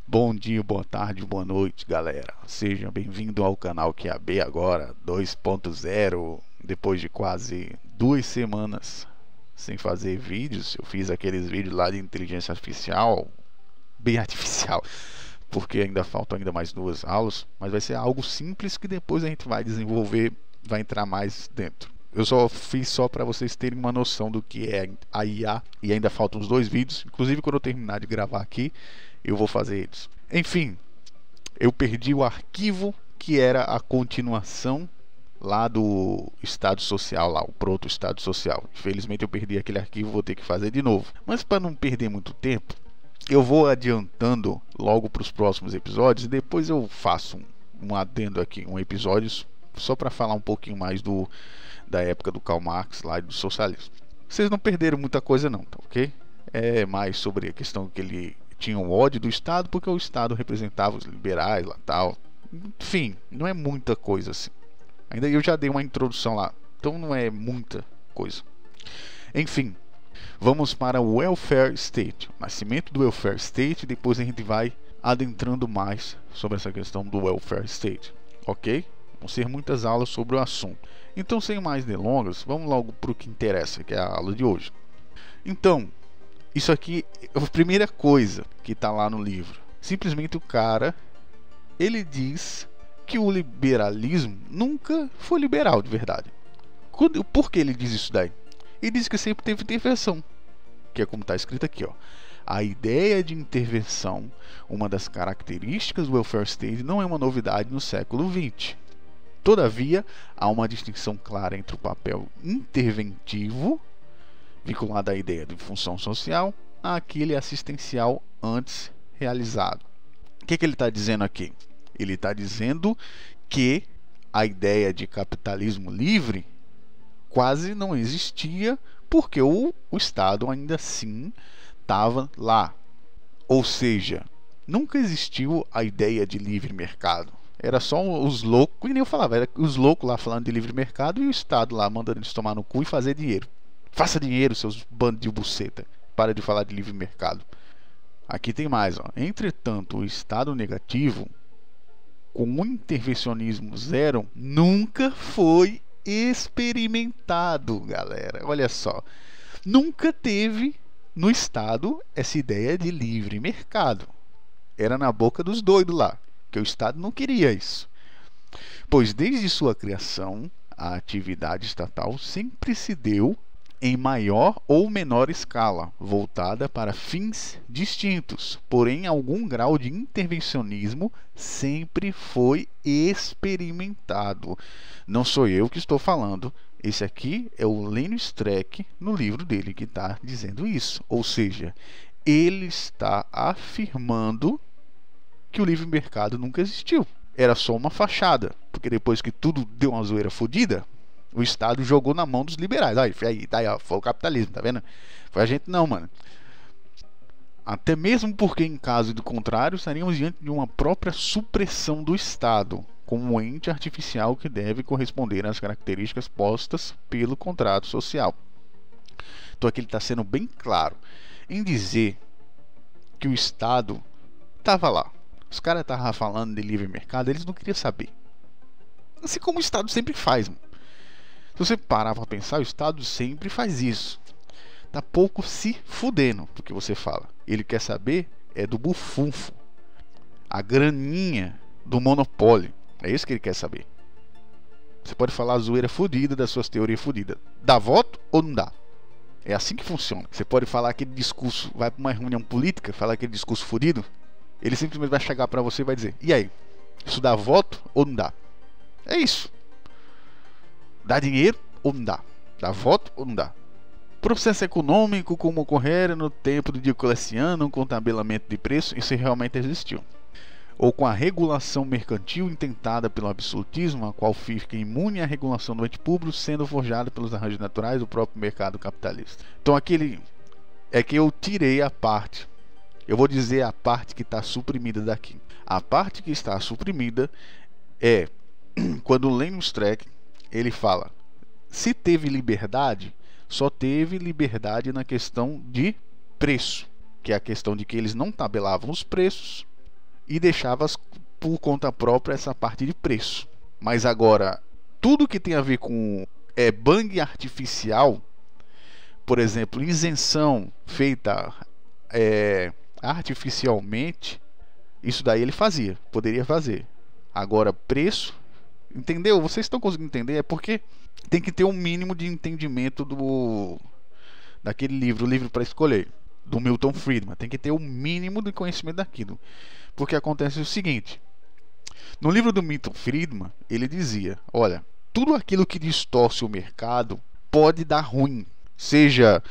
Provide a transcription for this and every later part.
Bom dia, boa tarde, boa noite, galera. Seja bem-vindo ao canal QAB agora 2.0. Depois de quase 2 semanas sem fazer vídeos, eu fiz aqueles vídeos lá de inteligência artificial, bem artificial, porque ainda faltam mais 2 aulas, mas vai ser algo simples que depois a gente vai desenvolver, vai entrar mais dentro. Eu só fiz só para vocês terem uma noção do que é a IA e ainda faltam os 2 vídeos. Inclusive, quando eu terminar de gravar aqui, eu vou fazer eles. Enfim, eu perdi o arquivo que era a continuação lá do estado social, lá o proto estado social. Infelizmente eu perdi aquele arquivo, vou ter que fazer de novo. Mas para não perder muito tempo, eu vou adiantando logo para os próximos episódios e depois eu faço um adendo aqui, um episódio só para falar um pouquinho mais da época do Karl Marx lá e do socialismo. Vocês não perderam muita coisa não, tá ok? É mais sobre a questão que ele tinha um ódio do Estado porque o Estado representava os liberais lá tal. Enfim, não é muita coisa assim. Ainda eu já dei uma introdução lá, então não é muita coisa. Enfim, vamos para o Welfare State, o nascimento do Welfare State. Depois a gente vai adentrando mais sobre essa questão do Welfare State, ok? Vão ser muitas aulas sobre o assunto. Então, sem mais delongas, vamos logo para o que interessa, que é a aula de hoje. Então, isso aqui é a primeira coisa que está lá no livro. Simplesmente o cara, ele diz que o liberalismo nunca foi liberal de verdade. Por que ele diz isso daí? Ele diz que sempre teve intervenção, que é como está escrito aqui, ó. A ideia de intervenção, uma das características do welfare state, não é uma novidade no século XX. Todavia, há uma distinção clara entre o papel interventivo, vinculado à ideia de função social, àquele assistencial antes realizado. O que ele está dizendo aqui? Ele está dizendo que a ideia de capitalismo livre quase não existia, porque o Estado ainda assim estava lá. Ou seja, nunca existiu a ideia de livre mercado. Era só os loucos, e nem eu falava, era os loucos lá falando de livre mercado e o Estado lá mandando eles tomar no cu e fazer dinheiro. Faça dinheiro, seus bandos de buceta. Para de falar de livre mercado. Aqui tem mais, ó. Entretanto, o Estado negativo, com o intervencionismo zero, nunca foi experimentado, galera. Olha só. Nunca teve no Estado essa ideia de livre mercado. Era na boca dos doidos lá, que o Estado não queria isso. Pois desde sua criação, a atividade estatal sempre se deu em maior ou menor escala, voltada para fins distintos, porém algum grau de intervencionismo sempre foi experimentado. Não sou eu que estou falando, esse aqui é o Lênio Streck no livro dele que está dizendo isso. Ou seja, ele está afirmando que o livre mercado nunca existiu. Era só uma fachada, porque depois que tudo deu uma zoeira fodida, o Estado jogou na mão dos liberais. Aí, foi o capitalismo, tá vendo? Foi a gente não, mano. Até mesmo porque, em caso do contrário, estaríamos diante de uma própria supressão do Estado, como um ente artificial que deve corresponder às características postas pelo contrato social. Então aqui ele está sendo bem claro em dizer que o Estado estava lá. Os caras estavam falando de livre mercado, eles não queriam saber. Assim como o Estado sempre faz, mano. Se você parar para pensar, o Estado sempre faz isso. Tá pouco se fudendo porque você fala. Ele quer saber é do bufunfo, a graninha do monopólio. É isso que ele quer saber. Você pode falar a zoeira fudida das suas teorias fudidas. Dá voto ou não dá? É assim que funciona. Você pode falar aquele discurso, vai para uma reunião política, falar aquele discurso fudido. Ele simplesmente vai chegar para você e vai dizer: e aí? Isso dá voto ou não dá? É isso. Dá dinheiro ou não dá? Dá voto ou não dá? Processo econômico como ocorrera no tempo do Diocleciano, com tabelamento de preço, isso realmente existiu. Ou com a regulação mercantil intentada pelo absolutismo, a qual fica imune à regulação do ente público, sendo forjada pelos arranjos naturais do próprio mercado capitalista. Então aquele é que eu tirei a parte. Eu vou dizer a parte que está suprimida daqui. A parte que está suprimida é quando o Lênio Streck ele fala: se teve liberdade, só teve liberdade na questão de preço, que é a questão de que eles não tabelavam os preços e deixava por conta própria essa parte de preço. Mas agora, tudo que tem a ver com bang artificial, por exemplo, isenção feita artificialmente, isso daí ele fazia, poderia fazer. Agora, preço, entendeu? Vocês estão conseguindo entender? É porque tem que ter um mínimo de entendimento daquele livro, o livro para escolher, do Milton Friedman. Tem que ter o mínimo de conhecimento daquilo. Porque acontece o seguinte: no livro do Milton Friedman, ele dizia: olha, tudo aquilo que distorce o mercado pode dar ruim. Seja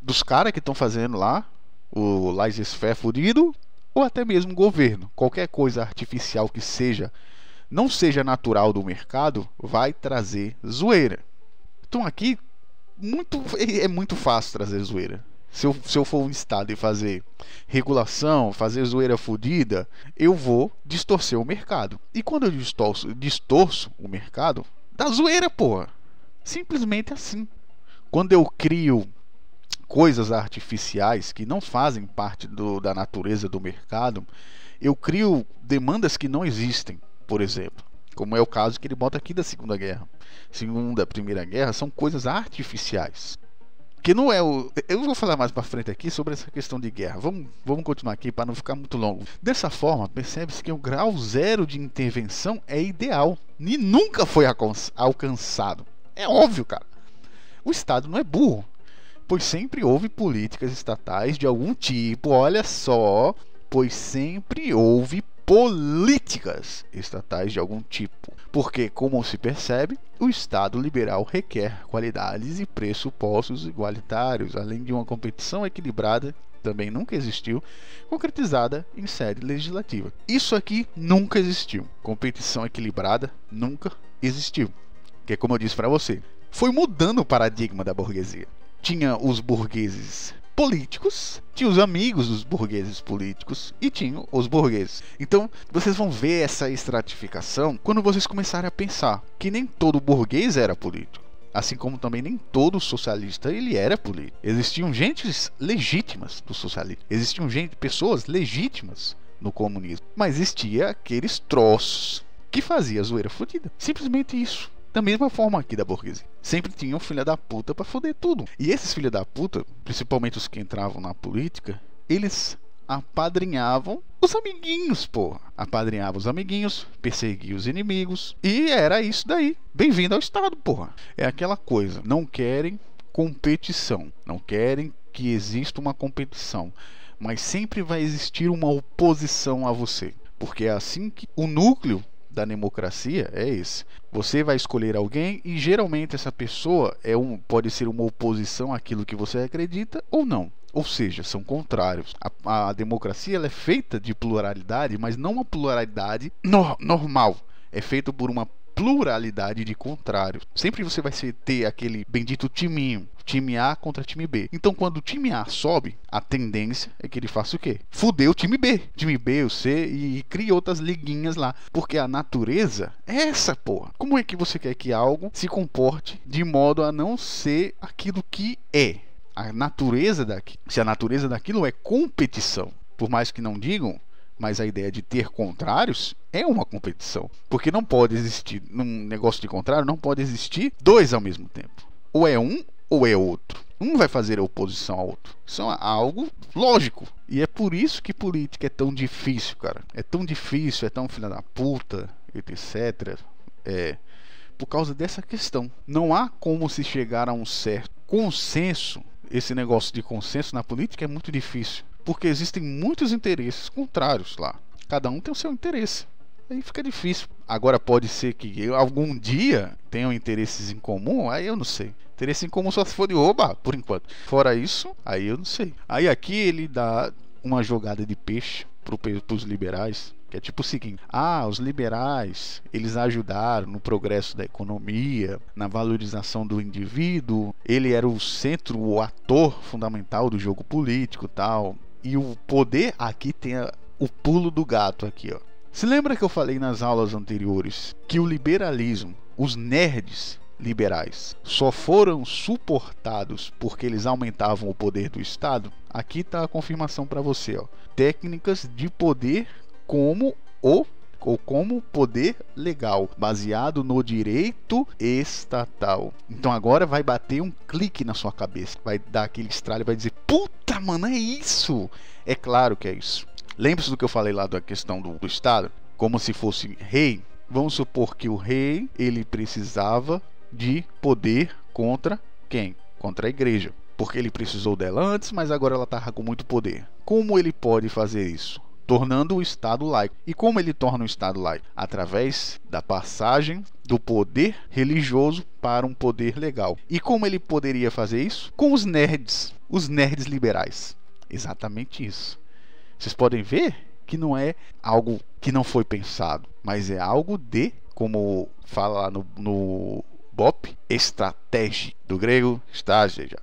dos caras que estão fazendo lá o laissez-faire fudido, ou até mesmo o governo. Qualquer coisa artificial que não seja natural do mercado, vai trazer zoeira. Então aqui é muito fácil trazer zoeira. Se eu for um estado e fazer regulação, fazer zoeira fodida, eu vou distorcer o mercado. E quando eu distorço o mercado, dá zoeira, porra. Simplesmente assim. Quando eu crio coisas artificiais que não fazem parte da natureza do mercado, eu crio demandas que não existem, por exemplo. Como é o caso que ele bota aqui da Segunda Guerra. Primeira Guerra são coisas artificiais. Que não é o... Eu vou falar mais para frente aqui sobre essa questão de guerra. Vamos continuar aqui para não ficar muito longo. Dessa forma, percebe-se que o grau zero de intervenção é ideal e nunca foi alcançado. É óbvio, cara. O Estado não é burro, pois sempre houve políticas estatais de algum tipo. Olha só, pois sempre houve políticas estatais de algum tipo. Porque, como se percebe, o Estado liberal requer qualidades e pressupostos igualitários, além de uma competição equilibrada, também nunca existiu, concretizada em sede legislativa. Isso aqui nunca existiu. Competição equilibrada nunca existiu. Que é como eu disse para você, foi mudando o paradigma da burguesia. Tinha os burgueses políticos, tinha os amigos dos burgueses políticos e tinha os burgueses. Então vocês vão ver essa estratificação quando vocês começarem a pensar que nem todo burguês era político, assim como também nem todo socialista ele era político. Existiam gentes legítimas do socialismo, existiam pessoas legítimas no comunismo, mas existia aqueles troços que fazia zoeira fodida. Simplesmente isso. Da mesma forma aqui da burguesia. Sempre tinha um filho da puta pra foder tudo. E esses filhos da puta, principalmente os que entravam na política, eles apadrinhavam os amiguinhos, porra. Apadrinhavam os amiguinhos, perseguiam os inimigos. E era isso daí. Bem-vindo ao Estado, porra. É aquela coisa. Não querem competição. Não querem que exista uma competição. Mas sempre vai existir uma oposição a você. Porque é assim que o núcleo da democracia é esse. Você vai escolher alguém e geralmente essa pessoa pode ser uma oposição àquilo que você acredita ou não. Ou seja, são contrários. A democracia ela é feita de pluralidade, mas não uma pluralidade normal. É feita por uma pluralidade de contrários. Sempre você vai ter aquele bendito timinho, time A contra time B. Então quando o time A sobe, a tendência é que ele faça o quê? Fuder o time B. Time B, o C e cria outras liguinhas lá. Porque a natureza é essa, porra. Como é que você quer que algo se comporte de modo a não ser aquilo que é? A natureza daquilo. Se a natureza daquilo é competição, por mais que não digam, mas a ideia de ter contrários é uma competição. Porque não pode existir, num negócio de contrário, não pode existir dois ao mesmo tempo. Ou é um ou é outro. Um vai fazer a oposição ao outro. Isso é algo lógico. E é por isso que política é tão difícil, cara. É tão difícil, é tão filha da puta, etc. Por causa dessa questão. Não há como se chegar a um certo consenso. Esse negócio de consenso na política é muito difícil. Porque existem muitos interesses contrários lá. Cada um tem o seu interesse. Aí fica difícil. Agora pode ser que algum dia tenham interesses em comum. Aí eu não sei. Interesse em comum só se for de roubar, por enquanto. Fora isso, aí eu não sei. Aí aqui ele dá uma jogada de peixe para os liberais. Que é tipo o seguinte: os liberais, eles ajudaram no progresso da economia, na valorização do indivíduo. Ele era o centro, o ator fundamental do jogo político e tal. E o poder aqui tem o pulo do gato aqui, ó. Se lembra que eu falei nas aulas anteriores que o liberalismo, os nerds liberais, só foram suportados porque eles aumentavam o poder do Estado? Aqui está a confirmação para você, ó. Técnicas de poder como poder legal, baseado no direito estatal. Então agora vai bater um clique na sua cabeça, vai dar aquele estralo e vai dizer: puta, mano, é isso! É claro que é isso. Lembre-se do que eu falei lá da questão do Estado, como se fosse rei. Vamos supor que o rei, ele precisava de poder contra quem? Contra a igreja, porque ele precisou dela antes, mas agora ela estava com muito poder. Como ele pode fazer isso? Tornando o Estado laico. E como ele torna o Estado laico? Através da passagem do poder religioso para um poder legal. E como ele poderia fazer isso? Com os nerds liberais. Exatamente isso. Vocês podem ver que não é algo que não foi pensado, mas é algo de, como fala lá no BOP, estratégia, do grego estratégia.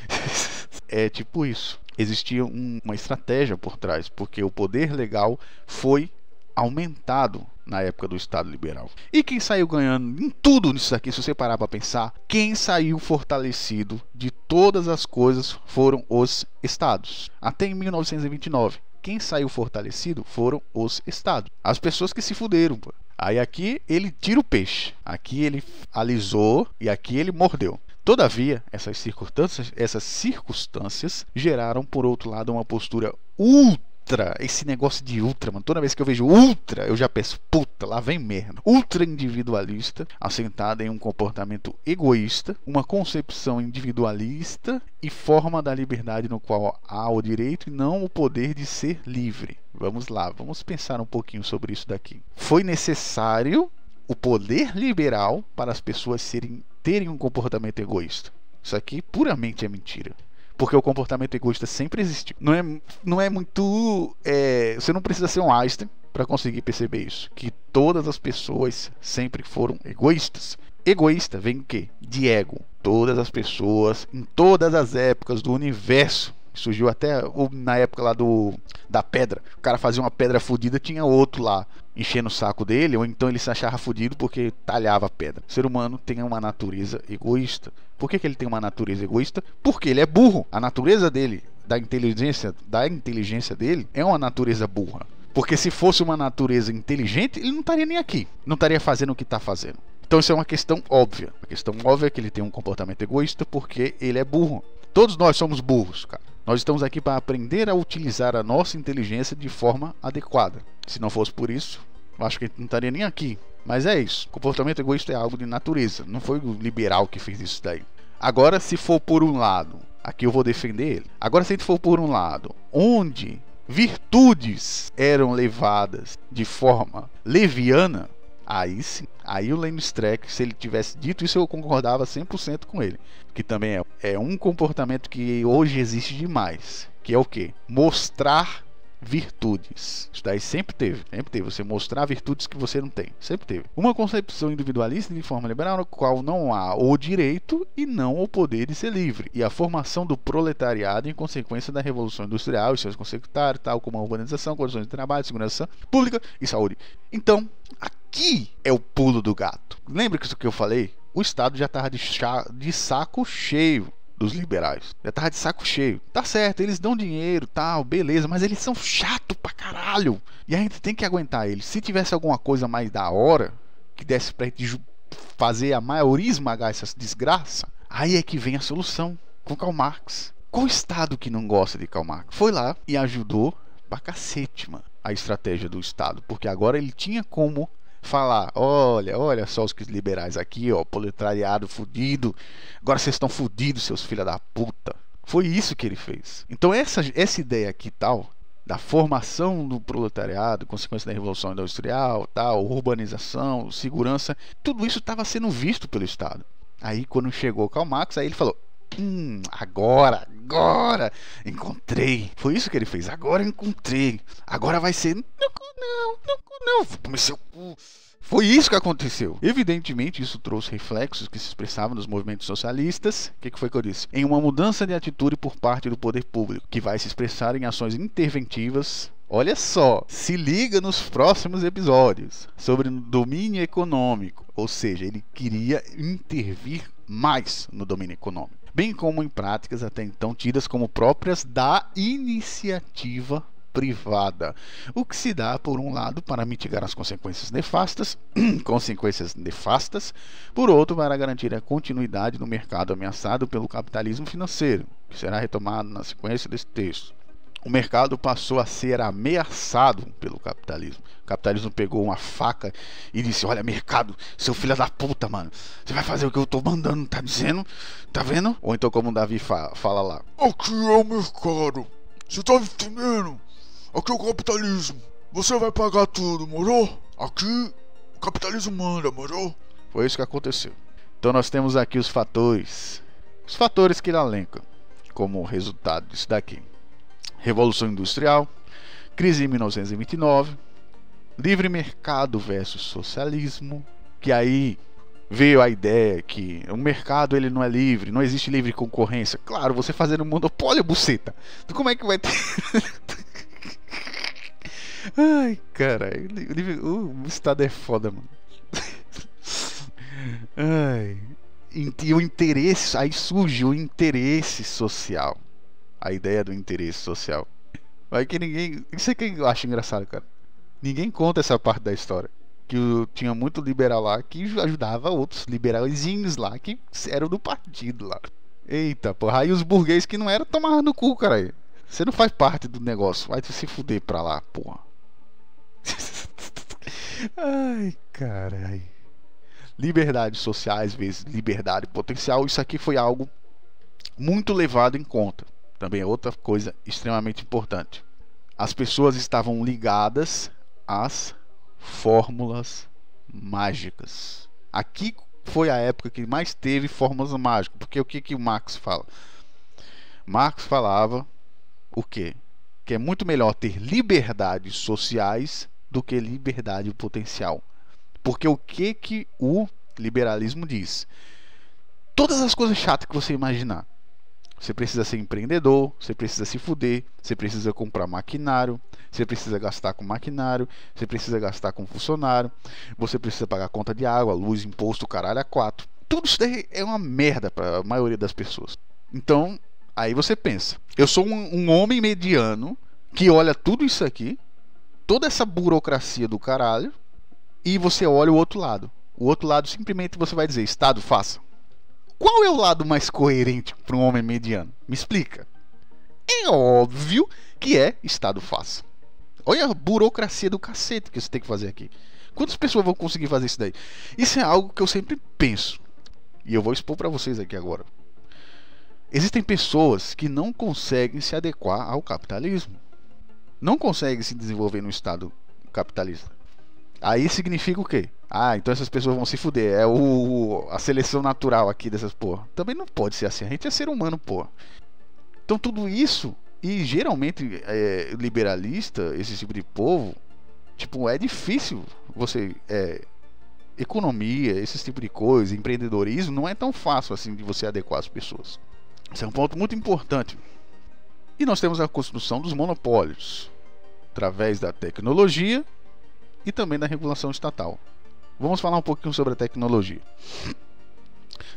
É tipo isso. Existia uma estratégia por trás, porque o poder legal foi aumentado na época do Estado liberal. E quem saiu ganhando em tudo nisso aqui, se você parar para pensar, quem saiu fortalecido de todas as coisas foram os estados. Até em 1929, quem saiu fortalecido foram os estados. As pessoas que se fuderam, pô. Aí aqui ele tira o peixe, aqui ele alisou e aqui ele mordeu. Todavia, essas circunstâncias geraram, por outro lado, uma postura ultra, esse negócio de ultra, mano, toda vez que eu vejo ultra, eu já penso, puta, lá vem merda. Ultra individualista, assentada em um comportamento egoísta, uma concepção individualista e forma da liberdade no qual há o direito e não o poder de ser livre. Vamos lá, vamos pensar um pouquinho sobre isso daqui. Foi necessário o poder liberal para as pessoas terem um comportamento egoísta. Isso aqui puramente é mentira. Porque o comportamento egoísta sempre existiu. Não é muito... você não precisa ser um Einstein para conseguir perceber isso. Que todas as pessoas sempre foram egoístas. Egoísta vem o quê? De ego. Todas as pessoas, em todas as épocas do universo, surgiu até na época lá da pedra. O cara fazia uma pedra fodida, tinha outro lá enchendo o saco dele, ou então ele se achava fodido porque talhava a pedra. O ser humano tem uma natureza egoísta. Por que ele tem uma natureza egoísta? Porque ele é burro. A natureza dele, da inteligência dele, é uma natureza burra. Porque se fosse uma natureza inteligente, ele não estaria nem aqui. Não estaria fazendo o que está fazendo. Então isso é uma questão óbvia. A questão óbvia é que ele tem um comportamento egoísta porque ele é burro. Todos nós somos burros, cara. Nós estamos aqui para aprender a utilizar a nossa inteligência de forma adequada. Se não fosse por isso, eu acho que a gente não estaria nem aqui. Mas é isso. Comportamento egoísta é algo de natureza. Não foi o liberal que fez isso daí. Agora, se for por um lado, aqui eu vou defender ele. Agora, se a gente for por um lado, onde virtudes eram levadas de forma leviana, aí sim, aí o Lenny Streck, se ele tivesse dito isso, eu concordava 100% com ele. Que também é um comportamento que hoje existe demais. Que é o quê? Mostrar virtudes. Isso daí sempre teve. Você mostrar virtudes que você não tem. Sempre teve. Uma concepção individualista de forma liberal, no qual não há o direito e não o poder de ser livre. E a formação do proletariado em consequência da Revolução Industrial e seus consecutários, tal como a urbanização, condições de trabalho, segurança pública e saúde. Então, aqui é o pulo do gato. Lembra que isso que eu falei? O Estado já estava de saco cheio dos liberais. Já estava de saco cheio. Tá certo, eles dão dinheiro, tal, beleza, mas eles são chatos pra caralho. E a gente tem que aguentar eles. Se tivesse alguma coisa mais da hora, que desse pra gente fazer a maioria esmagar essas desgraças, aí é que vem a solução. Com Karl Marx. Qual Estado que não gosta de Karl Marx? Foi lá e ajudou pra cacete, mano, a estratégia do Estado. Porque agora ele tinha como falar: olha só os liberais aqui, ó, proletariado fudido, agora vocês estão fudidos, seus filha da puta. Foi isso que ele fez. Então essa ideia aqui, tal, da formação do proletariado, consequência da Revolução Industrial, tal, urbanização, segurança, tudo isso estava sendo visto pelo Estado. Aí quando chegou Karl Marx, aí ele falou: agora encontrei. Foi isso que ele fez. Agora encontrei. Agora vai ser. Não, vou comer seu cu. Foi isso que aconteceu. Evidentemente, isso trouxe reflexos que se expressavam nos movimentos socialistas. O que foi que eu disse? Em uma mudança de atitude por parte do poder público, que vai se expressar em ações interventivas. Olha só, se liga nos próximos episódios sobre domínio econômico. Ou seja, ele queria intervir mais no domínio econômico, bem como em práticas até então tidas como próprias da iniciativa privada, o que se dá, por um lado, para mitigar as consequências nefastas, por outro, para garantir a continuidade do mercado ameaçado pelo capitalismo financeiro, que será retomado na sequência desse texto. O mercado passou a ser ameaçado pelo capitalismo. O capitalismo pegou uma faca e disse: olha, mercado, seu filho da puta, mano, você vai fazer o que eu tô mandando, tá dizendo? Tá vendo? Ou então, como o Davi fala lá: aqui é o mercado, você tá entendendo? Aqui é o capitalismo, você vai pagar tudo, moro? Aqui o capitalismo manda, moro? Foi isso que aconteceu. Então nós temos aqui os fatores que ele elenca como resultado disso daqui: Revolução Industrial, crise em 1929, livre mercado versus socialismo, que aí veio a ideia que o mercado ele não é livre, não existe livre concorrência. Claro, você fazendo monopólio, buceta, como é que vai ter... Ai, caralho, o Estado é foda, mano. Ai, e o interesse, aí surge o interesse social. A ideia do interesse social. Mas que ninguém... Isso é que eu acho engraçado, cara. Ninguém conta essa parte da história. Que tinha muito liberal lá que ajudava outros liberalzinhos lá que eram do partido lá. Eita, porra. Aí os burgueses que não eram tomavam no cu, cara. Você não faz parte do negócio. Vai se fuder pra lá, porra. Ai, caralho. Liberdades sociais vezes liberdade potencial. Isso aqui foi algo muito levado em conta. Também é outra coisa extremamente importante. As pessoas estavam ligadas às fórmulas mágicas. Aqui foi a época que mais teve fórmulas mágicas. Porque o que o Marx fala? Marx falava o quê? Que é muito melhor ter liberdades sociais do que liberdade potencial. Porque o que o liberalismo diz? Todas as coisas chatas que você imaginar. Você precisa ser empreendedor, você precisa se fuder, você precisa comprar maquinário, você precisa gastar com maquinário, você precisa gastar com funcionário, você precisa pagar conta de água, luz, imposto, caralho, a quatro. Tudo isso daí é uma merda para a maioria das pessoas. Então, aí você pensa, eu sou um homem mediano que olha tudo isso aqui, toda essa burocracia do caralho, e você olha o outro lado. O outro lado simplesmente você vai dizer: Estado, faça. Qual é o lado mais coerente para um homem mediano? Me explica. É óbvio que é Estado faça. Olha a burocracia do cacete que você tem que fazer aqui. Quantas pessoas vão conseguir fazer isso daí? Isso é algo que eu sempre penso. E eu vou expor para vocês aqui agora. Existem pessoas que não conseguem se adequar ao capitalismo. Não conseguem se desenvolver no Estado capitalista. Aí significa o quê? Ah, então essas pessoas vão se fuder. É a seleção natural aqui dessas porra. Também não pode ser assim. A gente é ser humano, porra. Então tudo isso, e geralmente liberalista, esse tipo de povo, tipo, é difícil você... economia, esse tipo de coisa, empreendedorismo, não é tão fácil assim de você adequar as pessoas. Esse é um ponto muito importante. E nós temos a construção dos monopólios, através da tecnologia e também da regulação estatal. Vamos falar um pouquinho sobre a tecnologia.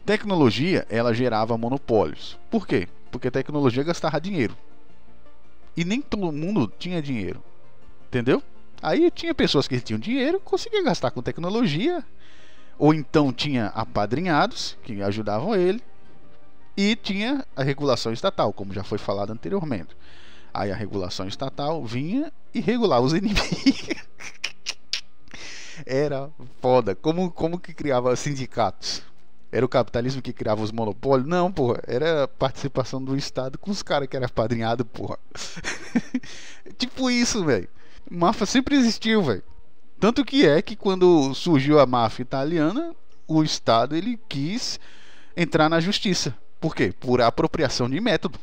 Tecnologia, ela gerava monopólios. Por quê? Porque a tecnologia gastava dinheiro. E nem todo mundo tinha dinheiro. Entendeu? Aí tinha pessoas que tinham dinheiro, conseguiam gastar com tecnologia. Ou então tinha apadrinhados que ajudavam ele. E tinha a regulação estatal, como já foi falado anteriormente. Aí a regulação estatal vinha e regulava os inimigos. Era foda. Como que criava sindicatos? Era o capitalismo que criava os monopólios? Não, porra. Era a participação do Estado com os caras que eram apadrinhados, porra. Tipo isso, velho. Máfia sempre existiu, velho. Tanto que é que quando surgiu a máfia italiana, o Estado ele quis entrar na justiça. Por quê? Por apropriação de método.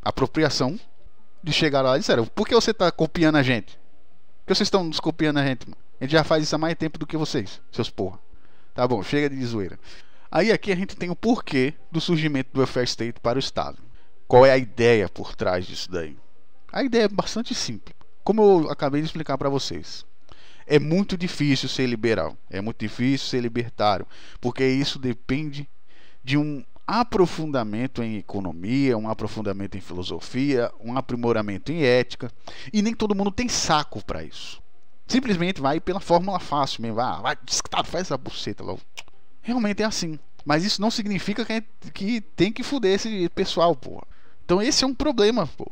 Apropriação de chegar lá e disseram: por que você está copiando a gente? Por que vocês estão nos copiando a gente, mano? A gente já faz isso há mais tempo do que vocês, seus porra. Tá bom, chega de zoeira. Aí aqui a gente tem o porquê do surgimento do welfare state para o Estado. Qual é a ideia por trás disso daí? A ideia é bastante simples. Como eu acabei de explicar para vocês. É muito difícil ser liberal. É muito difícil ser libertário. Porque isso depende de um aprofundamento em economia, um aprofundamento em filosofia, um aprimoramento em ética, e nem todo mundo tem saco para isso. Simplesmente vai pela fórmula fácil mesmo, vai, faz essa buceta logo. Realmente é assim, mas isso não significa que tem que fuder esse pessoal, porra. Então esse é um problema, pô.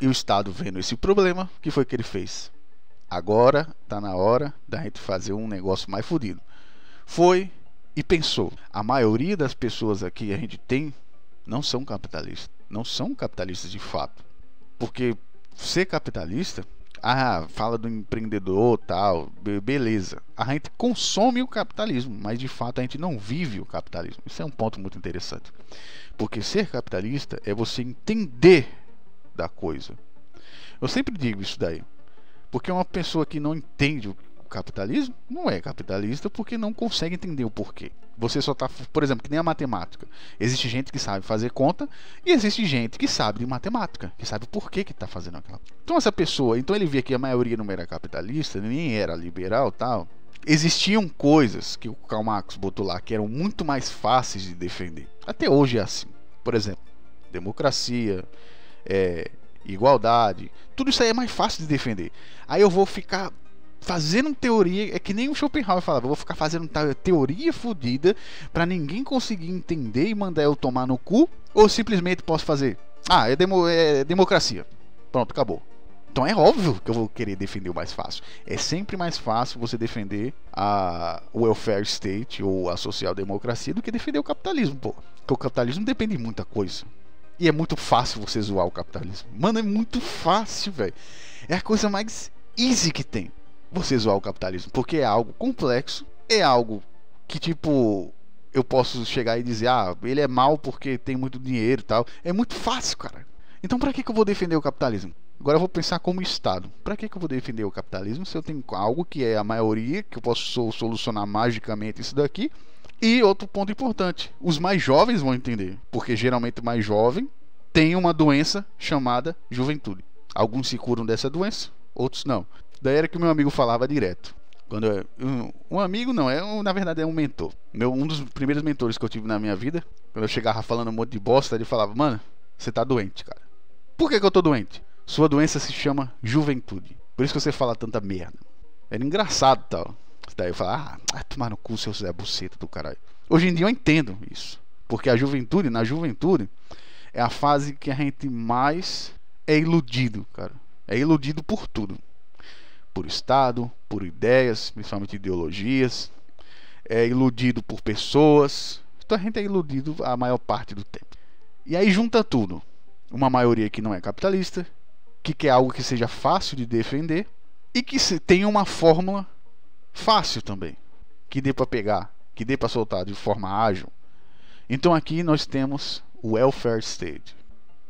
E o Estado, vendo esse problema, o que foi que ele fez? Agora tá na hora da gente fazer um negócio mais fudido. Foi e pensou: a maioria das pessoas aqui a gente tem não são capitalistas. Não são capitalistas de fato. Porque ser capitalista, fala do empreendedor, tal, beleza. A gente consome o capitalismo, mas de fato a gente não vive o capitalismo. Isso é um ponto muito interessante. Porque ser capitalista é você entender da coisa. Eu sempre digo isso daí. Porque uma pessoa que não entende o capitalismo não é capitalista, porque não consegue entender o porquê. Você só tá, por exemplo, que nem a matemática. Existe gente que sabe fazer conta e existe gente que sabe de matemática, que sabe o porquê que está fazendo aquela. Então essa pessoa, então ele via que a maioria não era capitalista, nem era liberal, tal. Existiam coisas que o Karl Marx botou lá que eram muito mais fáceis de defender. Até hoje é assim. Por exemplo, democracia, igualdade, tudo isso aí é mais fácil de defender. Aí eu vou ficar fazendo teoria, é que nem o Schopenhauer falava, eu vou ficar fazendo teoria fodida pra ninguém conseguir entender e mandar eu tomar no cu, ou simplesmente posso fazer, é democracia, pronto, acabou. Então é óbvio que eu vou querer defender o mais fácil. É sempre mais fácil você defender a welfare state ou a social democracia do que defender o capitalismo, pô. Porque o capitalismo depende de muita coisa. E é muito fácil você zoar o capitalismo. Mano, é muito fácil, velho. É a coisa mais easy que tem, você zoar o capitalismo. Porque é algo complexo. É algo que, tipo, eu posso chegar e dizer, ele é mal porque tem muito dinheiro e tal. É muito fácil, cara. Então pra que eu vou defender o capitalismo? Agora eu vou pensar como Estado. Pra que eu vou defender o capitalismo se eu tenho algo que é a maioria, que eu posso solucionar magicamente isso daqui? E outro ponto importante, os mais jovens vão entender, porque geralmente o mais jovem tem uma doença chamada juventude. Alguns se curam dessa doença, outros não. Daí era que o meu amigo falava direto. Um amigo não, na verdade é um mentor. Um dos primeiros mentores que eu tive na minha vida, quando eu chegava falando um monte de bosta, ele falava, mano, você tá doente, cara. Por que eu tô doente? Sua doença se chama juventude. Por isso que você fala tanta merda. Era engraçado, tal. Daí eu falava, tomar no cu, seu Zé Buceta do caralho. Hoje em dia eu entendo isso. Porque na juventude, é a fase que a gente mais é iludido, cara. É iludido por tudo. Por Estado, por ideias, principalmente ideologias. É iludido por pessoas. Então a gente é iludido a maior parte do tempo. E aí junta tudo. Uma maioria que não é capitalista, que quer algo que seja fácil de defender e que tenha uma fórmula fácil também, que dê para pegar, que dê para soltar de forma ágil. Então aqui nós temos o welfare state,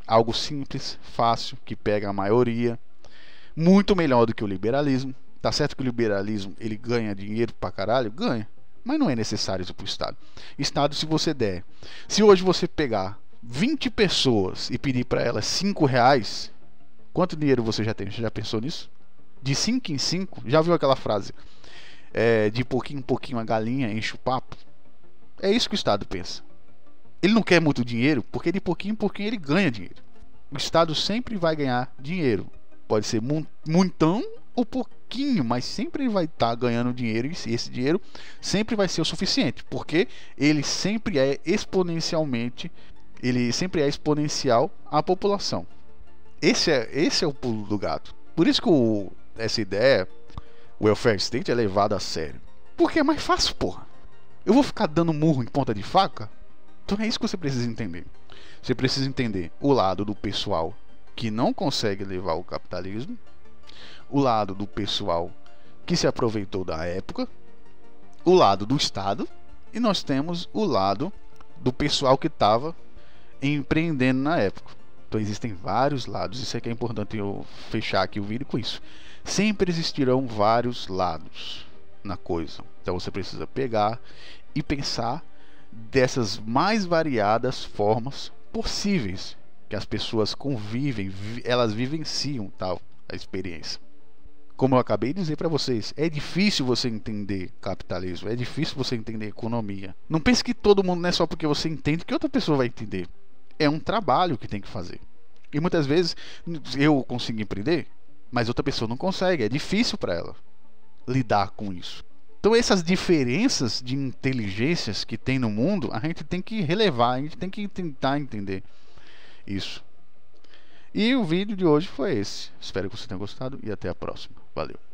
algo simples, fácil, que pega a maioria, muito melhor do que o liberalismo. Tá certo que o liberalismo ele ganha dinheiro pra caralho, ganha, mas não é necessário isso pro Estado. Estado, se você der, se hoje você pegar 20 pessoas e pedir para elas R$5, quanto dinheiro você já tem? Você já pensou nisso? De 5 em 5, já viu aquela frase? De pouquinho em pouquinho a galinha enche o papo. É isso que o Estado pensa. Ele não quer muito dinheiro, porque de pouquinho em pouquinho ele ganha dinheiro. O Estado sempre vai ganhar dinheiro. Pode ser muitão ou pouquinho, mas sempre vai estar ganhando dinheiro, e esse dinheiro sempre vai ser o suficiente, porque ele sempre é exponencial à população. Esse é o pulo do gato. Por isso que essa ideia, o welfare state, é levado a sério. Porque é mais fácil, porra. Eu vou ficar dando murro em ponta de faca? Então é isso que você precisa entender. Você precisa entender o lado do pessoal que não consegue levar o capitalismo, o lado do pessoal que se aproveitou da época, o lado do Estado, e nós temos o lado do pessoal que estava empreendendo na época. Então existem vários lados. Isso é que é importante eu fechar aqui o vídeo com isso. Sempre existirão vários lados na coisa. Então você precisa pegar e pensar dessas mais variadas formas possíveis que as pessoas convivem, elas vivenciam tal a experiência. Como eu acabei de dizer para vocês, é difícil você entender capitalismo, é difícil você entender economia. Não pense que todo mundo não é só porque você entende que outra pessoa vai entender. É um trabalho que tem que fazer. E muitas vezes eu consigo empreender, mas outra pessoa não consegue. É difícil para ela lidar com isso. Então essas diferenças de inteligências que tem no mundo, a gente tem que relevar, a gente tem que tentar entender isso. E o vídeo de hoje foi esse. Espero que você tenha gostado e até a próxima. Valeu.